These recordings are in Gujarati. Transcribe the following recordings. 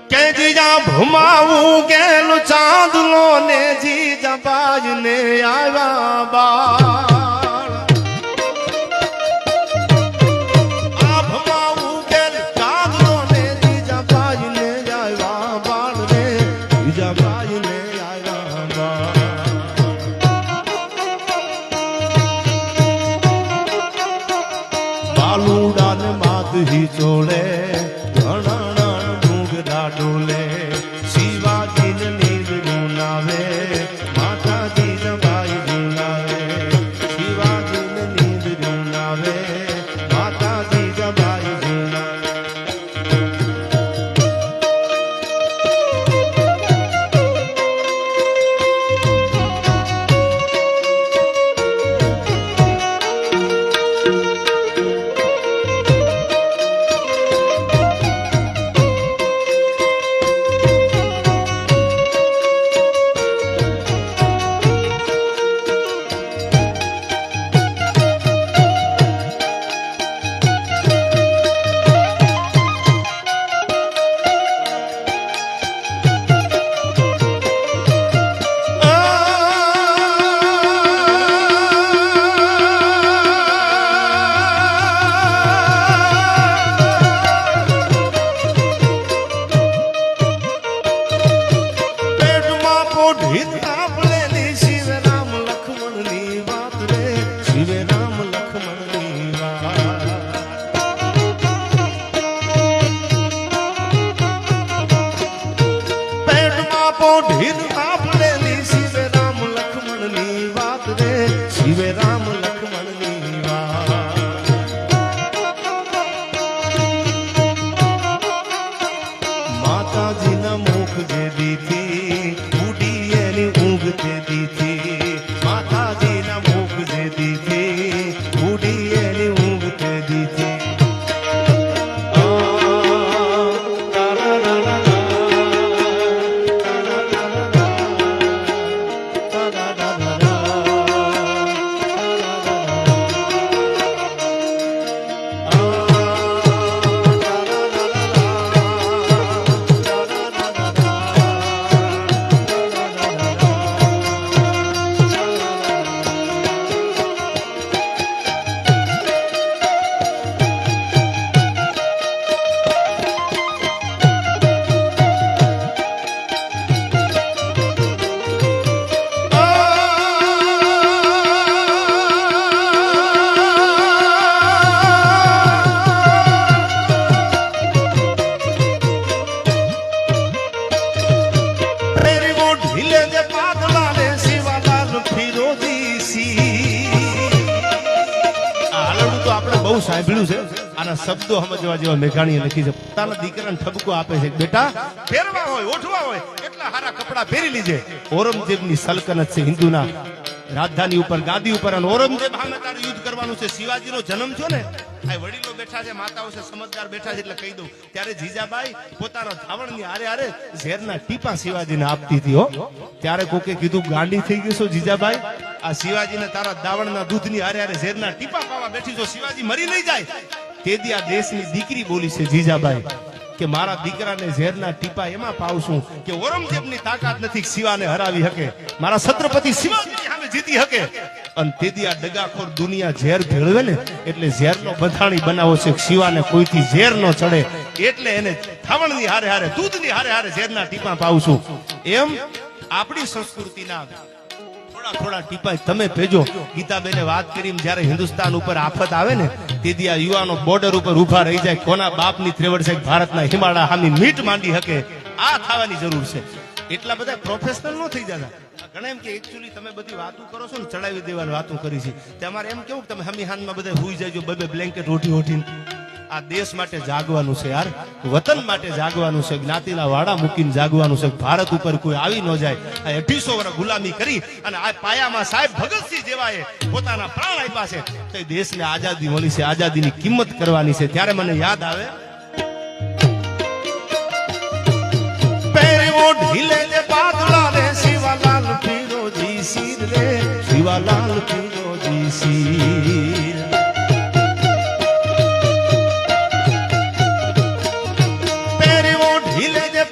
કે જીજા ભમાવું ગેલું ચાંદલો ને જીજા બાજ ને આવ્યા બાળ આ ભમાવું ગેલું ચાંદલો ને જીજા બાજ ને આવ્યા બાળ રે જીજા બાજ ને આવ્યા બાળ બાલુડા ને માધવી ચોળે ડોલે શિવાજી ને નીર ગુનાવે માતાજી ને ભાઈ ગુનાવે શિવાજી ને નીર ગુનાવે માતાજી ને ભાઈ ગુનાવે સાંભળ્યું છે આના શબ્દો સમજવા જેવા મેઘાણીએ લખી છે પોતાના દીકરાને ઠપકો આપે છે બેટા પહેરવા હોય ઓઢવા હોય એટલા સારા કપડા પહેરી લીજે ઔરંગઝેબની સલ્તનત છે હિન્દુના રાજધાની ઉપર ગાદી ઉપર અને ઔરંગઝેબ સામે તારે યુદ્ધ કરવાનું છે શિવાજીનો જન્મ થયો ને આ વડીલો બેઠા છે માતાઓ છે સમજદાર બેઠા છે એટલે કહી દઉં ત્યારે જીજાબાઈ પોતાના ધાવણની હારે હારે ઝેરના ટીપા શિવાજીને આપતી હતી હો ત્યારે કોકે કીધું ગાંડી થઈ ગઈ છો જીજાબાઈ આ શિવાજીને તારા દાવણના દૂધની હારે હારે ઝેરના ટીપા પાવા બેઠી છો શિવાજી મરી નહીં જાય તેથી આ દેશની દીકરી બોલી છે જીજાબાઈ કે મારા દીકરાને ઝેરના ટીપા એમાં પાવશું કે ઔરંગઝેબની તાકાત નથી શિવાને હરાવી શકે મારા છત્રપતિ શિવાજી સામે જીતી શકે અને તેથી આ ડગાખોર દુનિયા ઝેર ભેળવે ને એટલે ઝેરનો બંધાણી બનાવો છે શિવાને કોઈથી ઝેર ન ચડે એટલે એને થાવણની હારે હારે દૂધની હારે હારે ઝેરના ટીપા પાવશું એમ આપણી સંસ્કૃતિના થોડા ટીપા તમે ભેજો ગીતાબેને વાત કરી જ્યારે હિન્દુસ્તાન ઉપર આફત આવે ને તેથી આ યુવાનો બોર્ડર ઉપર ઉભા રહી જાય કોના બાપની ત્રેવડ છે ભારતના હિમાલય હામી મીટ માંડી શકે આ થવાની જરૂર છે એટલા બધા પ્રોફેશનલ ન થઈ જતા ઘણા એમ કે એકચ્યુઅલી તમે બધી વાતો કરો છો ને ચડાવી દેવાની વાતો કરી છે તમારે એમ કેવું તમે હમી હાનમાં બધા હુઈ જાયજો બે બ્લેન્કેટ ઓઢીને આ દેશ માટે જાગવાનું છે યાર વતન માટે જાગવાનું છે જ્ઞાતિના વાડા મૂકીને જાગવાનું છે ભારત ઉપર કોઈ આવી ન જાય આ 2800 વર્ષ ગુલામી કરી અને આ પાયામાં સાહેબ ભગતસિંહ જેવાએ પોતાના પ્રાણ આપ્યા છે તો દેશને આઝાદી મળી છે આઝાદીની કિંમત કરવાની છે ત્યારે મને યાદ આવે પેરવો ઢીલે ને પાતળા રે શિવાલાલ પીરોજી શીર રે શિવાલાલ પીરોજી શીર ઢીલે જે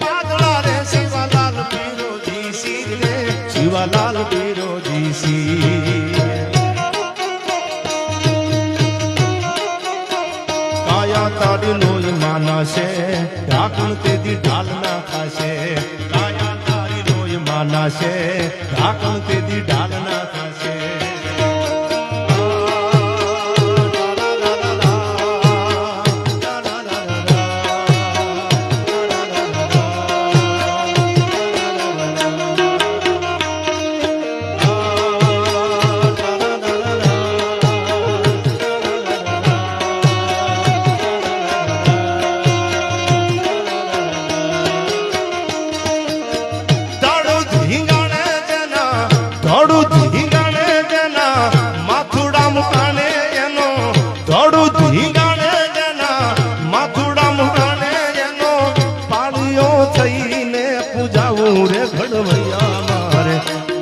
ભોલાલાલ બિરોજી સી કાયા તારી લોહી માનાશે ઢાકણ તેદી ઢાલ ના ખાશે કાયા તારી લોહી માનાશે ઢાકણ તેદી ઢાલ ના ખાશે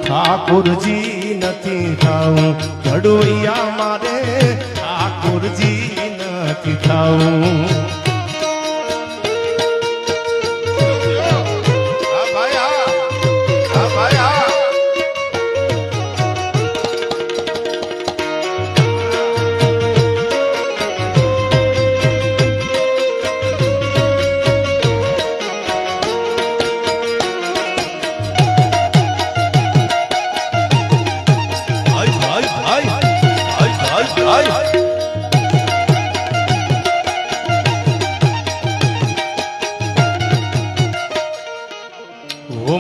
ઠાકોરજી નથી થાવું ઘડવૈયા મારે ઠાકોરજી નથી થાવું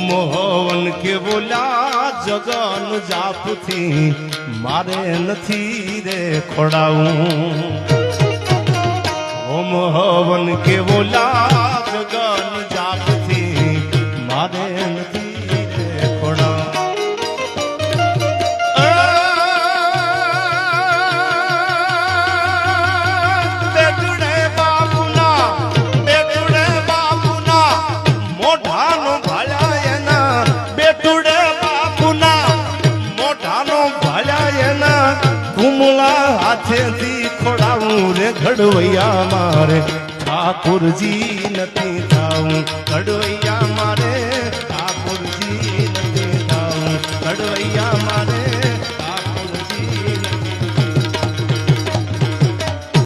મોહન કે બોલા જગન જાપથી મારે નથી રે ખોડાવું ઓ મોહન કે બોલા જગન જાપથી મારે નથી રે ખોડાવું બેટુડે બાપુના મોઢાનો હાથેથી ખોડાવું રે ઘડવૈયા મારે ઠાકોરજી નથી થાવું ઘડવૈયા મારે ઠાકોરજી નથી થાવું ઘડવૈયા